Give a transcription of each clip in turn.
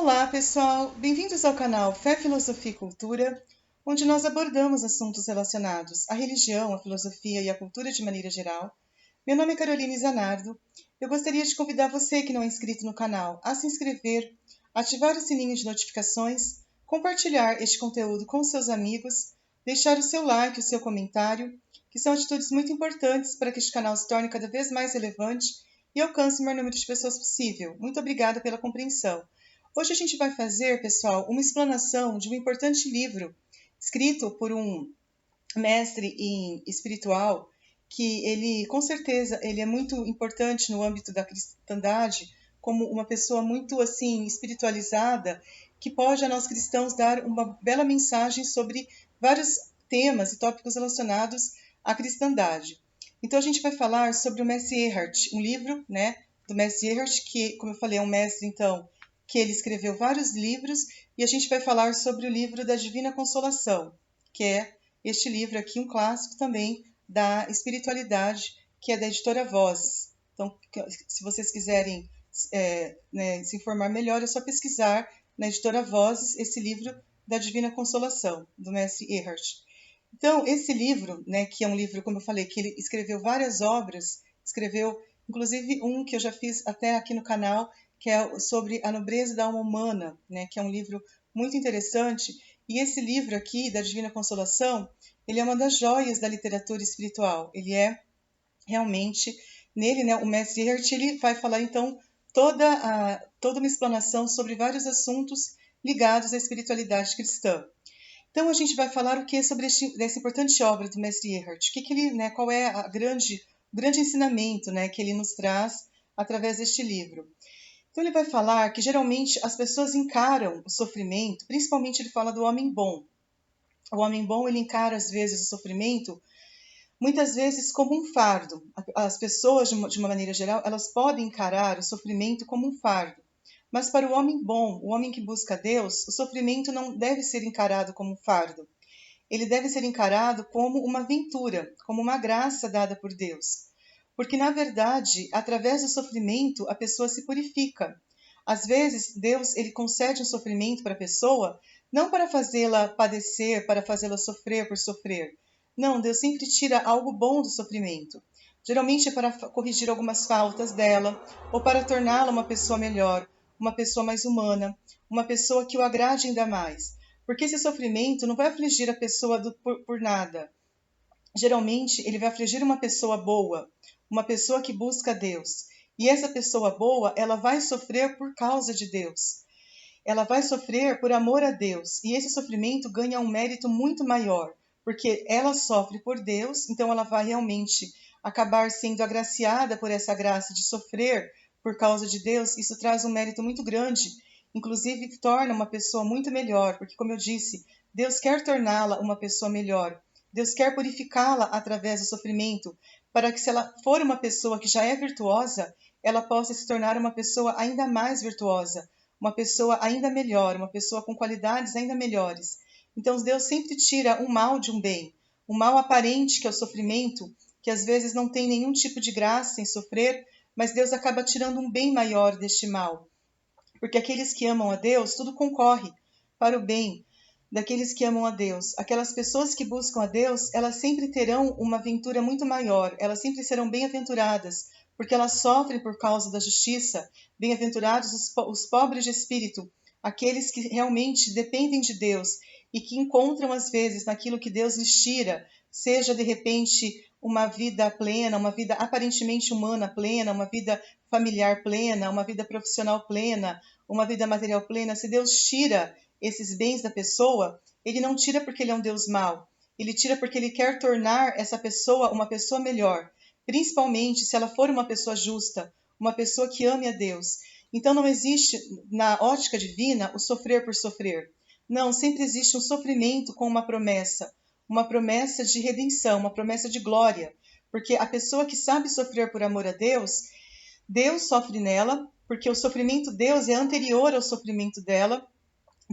Olá, pessoal! Bem-vindos ao canal Fé, Filosofia e Cultura, onde nós abordamos assuntos relacionados à religião, à filosofia e à cultura de maneira geral. Meu nome é Caroline Zanardo. Eu gostaria de convidar você que não é inscrito no canal a se inscrever, ativar o sininho de notificações, compartilhar este conteúdo com seus amigos, deixar o seu like, o seu comentário, que são atitudes muito importantes para que este canal se torne cada vez mais relevante e alcance o maior número de pessoas possível. Muito obrigada pela compreensão. Hoje a gente vai fazer, pessoal, uma explanação de um importante livro escrito por um mestre espiritual que ele, com certeza, ele é muito importante no âmbito da cristandade, como uma pessoa muito assim espiritualizada, que pode a nós cristãos dar uma bela mensagem sobre vários temas e tópicos relacionados à cristandade. Então a gente vai falar sobre o Mestre Eckhart, um livro, do Mestre Eckhart, que, como eu falei, é um mestre, então, que ele escreveu vários livros, e a gente vai falar sobre o livro da Divina Consolação, que é este livro aqui, um clássico também da espiritualidade, que é da editora Vozes. Então, se vocês quiserem se informar melhor, é só pesquisar na editora Vozes esse livro da Divina Consolação, do Mestre Eckhart. Então, esse livro, que é um livro, como eu falei, que ele escreveu várias obras, escreveu inclusive um que eu já fiz até aqui no canal, que é sobre a nobreza da alma humana, que é um livro muito interessante. E esse livro aqui, da Divina Consolação, ele é uma das joias da literatura espiritual. Ele é realmente, nele, o Mestre Eckhart, ele vai falar, então, toda uma explanação sobre vários assuntos ligados à espiritualidade cristã. Então, a gente vai falar o que sobre essa importante obra do Mestre Eckhart. Qual é o grande ensinamento, que ele nos traz através deste livro. Então, ele vai falar que, geralmente, as pessoas encaram o sofrimento, principalmente ele fala do homem bom. O homem bom, ele encara, às vezes, o sofrimento, muitas vezes, como um fardo. As pessoas, de uma maneira geral, elas podem encarar o sofrimento como um fardo. Mas para o homem bom, o homem que busca Deus, o sofrimento não deve ser encarado como um fardo. Ele deve ser encarado como uma aventura, como uma graça dada por Deus. Porque, na verdade, através do sofrimento, a pessoa se purifica. Às vezes, Deus ele concede um sofrimento para a pessoa, não para fazê-la padecer, para fazê-la sofrer por sofrer. Não, Deus sempre tira algo bom do sofrimento. Geralmente é para corrigir algumas faltas dela, ou para torná-la uma pessoa melhor, uma pessoa mais humana, uma pessoa que o agrade ainda mais. Porque esse sofrimento não vai afligir a pessoa por nada. Geralmente, ele vai afligir uma pessoa boa, uma pessoa que busca Deus. E essa pessoa boa, ela vai sofrer por causa de Deus. Ela vai sofrer por amor a Deus. E esse sofrimento ganha um mérito muito maior, porque ela sofre por Deus, então ela vai realmente acabar sendo agraciada por essa graça de sofrer por causa de Deus. Isso traz um mérito muito grande, inclusive torna uma pessoa muito melhor, porque, como eu disse, Deus quer torná-la uma pessoa melhor. Deus quer purificá-la através do sofrimento, para que, se ela for uma pessoa que já é virtuosa, ela possa se tornar uma pessoa ainda mais virtuosa, uma pessoa ainda melhor, uma pessoa com qualidades ainda melhores. Então, Deus sempre tira um mal de um bem, um mal aparente, que é o sofrimento, que às vezes não tem nenhum tipo de graça em sofrer, mas Deus acaba tirando um bem maior deste mal. Porque aqueles que amam a Deus, tudo concorre para o bem daqueles que amam a Deus. Aquelas pessoas que buscam a Deus, elas sempre terão uma aventura muito maior, elas sempre serão bem-aventuradas, porque elas sofrem por causa da justiça. Bem-aventurados os pobres de espírito, aqueles que realmente dependem de Deus e que encontram, às vezes, naquilo que Deus lhes tira, seja, de repente, uma vida plena, uma vida aparentemente humana plena, uma vida familiar plena, uma vida profissional plena, uma vida material plena. Se Deus tira esses bens da pessoa, ele não tira porque ele é um Deus mau, ele tira porque ele quer tornar essa pessoa uma pessoa melhor, principalmente se ela for uma pessoa justa, uma pessoa que ame a Deus. Então não existe, na ótica divina, o sofrer por sofrer. Não, sempre existe um sofrimento com uma promessa de redenção, uma promessa de glória, porque a pessoa que sabe sofrer por amor a Deus, Deus sofre nela, porque o sofrimento de Deus é anterior ao sofrimento dela.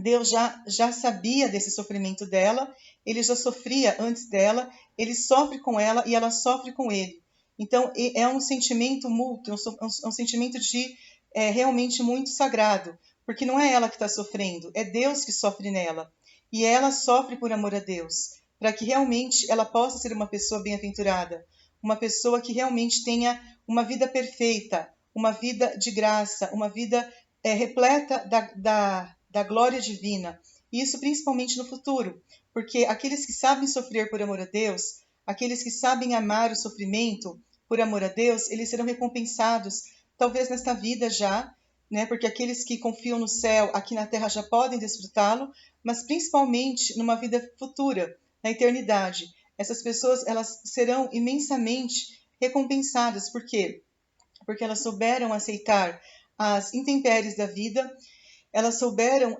Deus já sabia desse sofrimento dela, ele já sofria antes dela, ele sofre com ela e ela sofre com ele. Então, é um sentimento mútuo, um sentimento de realmente muito sagrado, porque não é ela que está sofrendo, é Deus que sofre nela. E ela sofre por amor a Deus, para que realmente ela possa ser uma pessoa bem-aventurada, uma pessoa que realmente tenha uma vida perfeita, uma vida de graça, uma vida repleta da glória divina. Isso principalmente no futuro, porque aqueles que sabem sofrer por amor a Deus, aqueles que sabem amar o sofrimento por amor a Deus, eles serão recompensados, talvez nesta vida já, né? Porque aqueles que confiam no céu, aqui na terra já podem desfrutá-lo, mas principalmente numa vida futura, na eternidade. Essas pessoas, elas serão imensamente recompensadas. Por quê? Porque elas souberam aceitar as intempéries da vida, elas souberam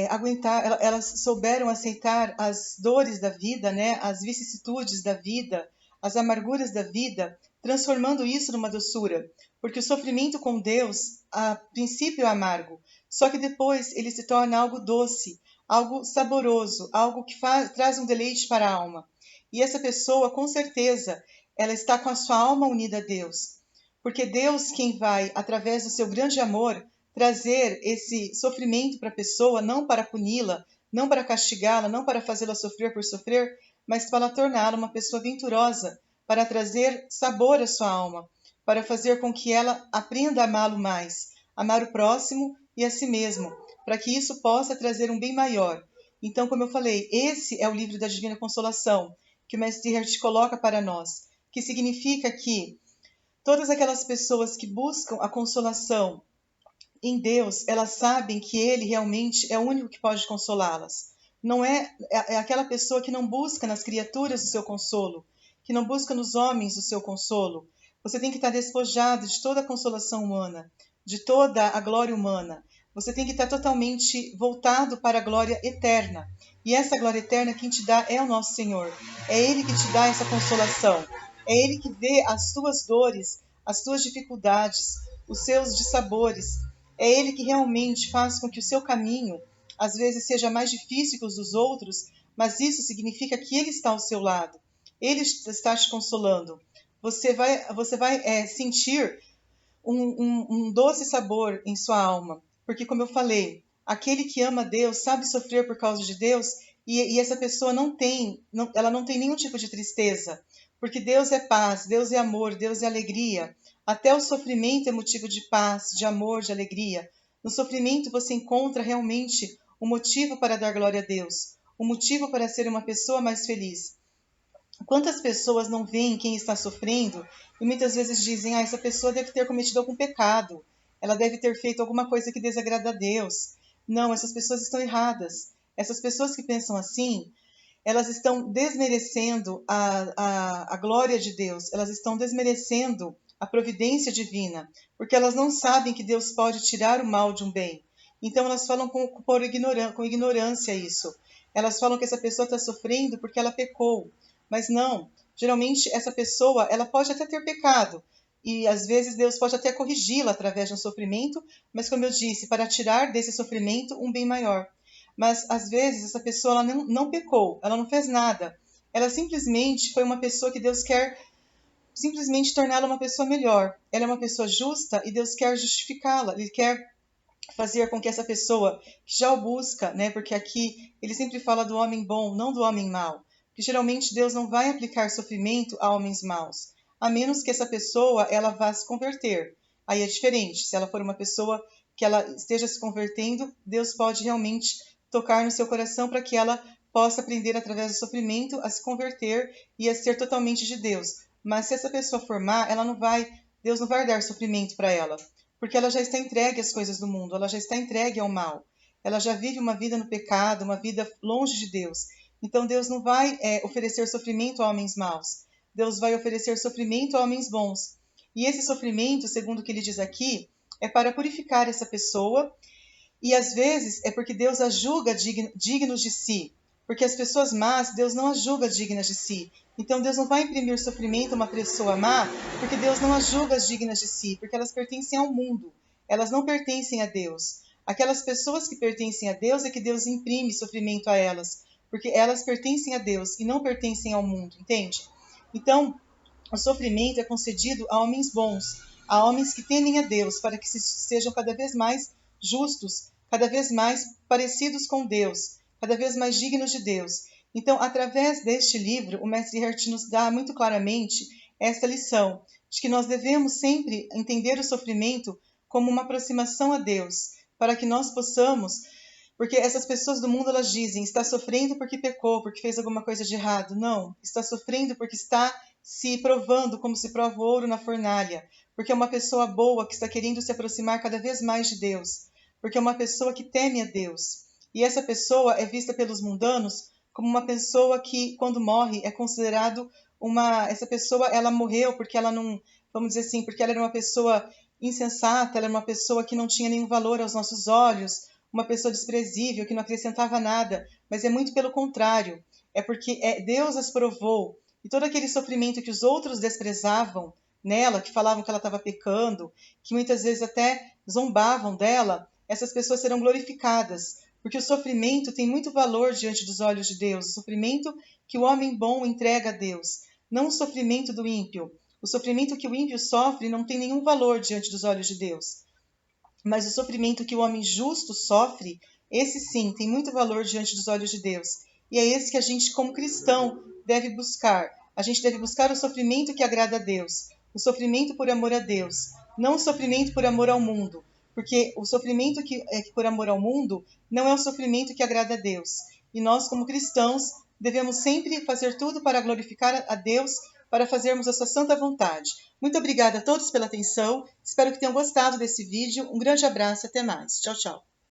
aguentar, elas souberam aceitar as dores da vida, né? As vicissitudes da vida, as amarguras da vida, transformando isso numa doçura. Porque o sofrimento com Deus, a princípio é amargo, só que depois ele se torna algo doce, algo saboroso, algo que traz um deleite para a alma. E essa pessoa, com certeza, ela está com a sua alma unida a Deus. Porque Deus, quem vai, através do seu grande amor, trazer esse sofrimento para a pessoa, não para puni-la, não para castigá-la, não para fazê-la sofrer por sofrer, mas para torná-la uma pessoa venturosa, para trazer sabor à sua alma, para fazer com que ela aprenda a amá-lo mais, amar o próximo e a si mesmo, para que isso possa trazer um bem maior. Então, como eu falei, esse é o livro da Divina Consolação, que o Mestre Eckhart coloca para nós, que significa que todas aquelas pessoas que buscam a consolação em Deus, elas sabem que Ele realmente é o único que pode consolá-las. Não é aquela pessoa que não busca nas criaturas o seu consolo, que não busca nos homens o seu consolo. Você tem que estar despojado de toda a consolação humana, de toda a glória humana. Você tem que estar totalmente voltado para a glória eterna. E essa glória eterna quem te dá é o nosso Senhor. É Ele que te dá essa consolação. É Ele que vê as tuas dores, as tuas dificuldades, os seus dissabores. É Ele que realmente faz com que o seu caminho, às vezes, seja mais difícil que os dos outros, mas isso significa que Ele está ao seu lado. Ele está te consolando. Você vai sentir um doce sabor em sua alma. Porque, como eu falei, aquele que ama Deus sabe sofrer por causa de Deus e essa pessoa ela não tem nenhum tipo de tristeza. Porque Deus é paz, Deus é amor, Deus é alegria. Até o sofrimento é motivo de paz, de amor, de alegria. No sofrimento você encontra realmente o motivo para dar glória a Deus, o motivo para ser uma pessoa mais feliz. Quantas pessoas não veem quem está sofrendo e muitas vezes dizem: essa pessoa deve ter cometido algum pecado, ela deve ter feito alguma coisa que desagrada a Deus. Não, essas pessoas estão erradas. Essas pessoas que pensam assim, elas estão desmerecendo a glória de Deus, elas estão desmerecendo a providência divina, porque elas não sabem que Deus pode tirar o mal de um bem. Então elas falam com ignorância isso. Elas falam que essa pessoa está sofrendo porque ela pecou. Mas não, geralmente essa pessoa ela pode até ter pecado, e às vezes Deus pode até corrigi-la através de um sofrimento, mas como eu disse, para tirar desse sofrimento um bem maior. Mas às vezes essa pessoa ela não pecou, ela não fez nada. Ela simplesmente foi uma pessoa que Deus quer simplesmente torná-la uma pessoa melhor. Ela é uma pessoa justa e Deus quer justificá-la. Ele quer fazer com que essa pessoa que já o busca, né? Porque aqui ele sempre fala do homem bom, não do homem mau. Porque geralmente Deus não vai aplicar sofrimento a homens maus, a menos que essa pessoa ela vá se converter. Aí é diferente. Se ela for uma pessoa que ela esteja se convertendo, Deus pode realmente tocar no seu coração para que ela possa aprender através do sofrimento a se converter e a ser totalmente de Deus. Mas se essa pessoa for má, Deus não vai dar sofrimento para ela, porque ela já está entregue às coisas do mundo, ela já está entregue ao mal. Ela já vive uma vida no pecado, uma vida longe de Deus. Então Deus não vai oferecer sofrimento a homens maus. Deus vai oferecer sofrimento a homens bons. E esse sofrimento, segundo o que ele diz aqui, é para purificar essa pessoa. E às vezes é porque Deus a julga dignos de si. Porque as pessoas más, Deus não as julga dignas de si. Então Deus não vai imprimir sofrimento a uma pessoa má, porque Deus não as julga dignas de si, porque elas pertencem ao mundo. Elas não pertencem a Deus. Aquelas pessoas que pertencem a Deus é que Deus imprime sofrimento a elas, porque elas pertencem a Deus e não pertencem ao mundo, entende? Então, o sofrimento é concedido a homens bons, a homens que temem a Deus, para que sejam cada vez mais justos, cada vez mais parecidos com Deus, cada vez mais dignos de Deus. Então, através deste livro, o Mestre Eckhart nos dá muito claramente esta lição, de que nós devemos sempre entender o sofrimento como uma aproximação a Deus, para que nós possamos, porque essas pessoas do mundo, elas dizem, está sofrendo porque pecou, porque fez alguma coisa de errado. Não, está sofrendo porque está se provando como se prova o ouro na fornalha, porque é uma pessoa boa que está querendo se aproximar cada vez mais de Deus, porque é uma pessoa que teme a Deus. E essa pessoa é vista pelos mundanos como uma pessoa que, quando morre, é considerado essa pessoa, ela morreu porque ela não, vamos dizer assim, porque ela era uma pessoa insensata, ela era uma pessoa que não tinha nenhum valor aos nossos olhos, uma pessoa desprezível, que não acrescentava nada, mas é muito pelo contrário, é porque Deus as provou, e todo aquele sofrimento que os outros desprezavam nela, que falavam que ela estava pecando, que muitas vezes até zombavam dela, essas pessoas serão glorificadas, porque o sofrimento tem muito valor diante dos olhos de Deus, o sofrimento que o homem bom entrega a Deus, não o sofrimento do ímpio. O sofrimento que o ímpio sofre não tem nenhum valor diante dos olhos de Deus. Mas o sofrimento que o homem justo sofre, esse sim, tem muito valor diante dos olhos de Deus. E é esse que a gente, como cristão, deve buscar. A gente deve buscar o sofrimento que agrada a Deus, o sofrimento por amor a Deus, não o sofrimento por amor ao mundo, porque o sofrimento que é por amor ao mundo não é o sofrimento que agrada a Deus. E nós, como cristãos, devemos sempre fazer tudo para glorificar a Deus, para fazermos a sua santa vontade. Muito obrigada a todos pela atenção. Espero que tenham gostado desse vídeo. Um grande abraço e até mais. Tchau, tchau.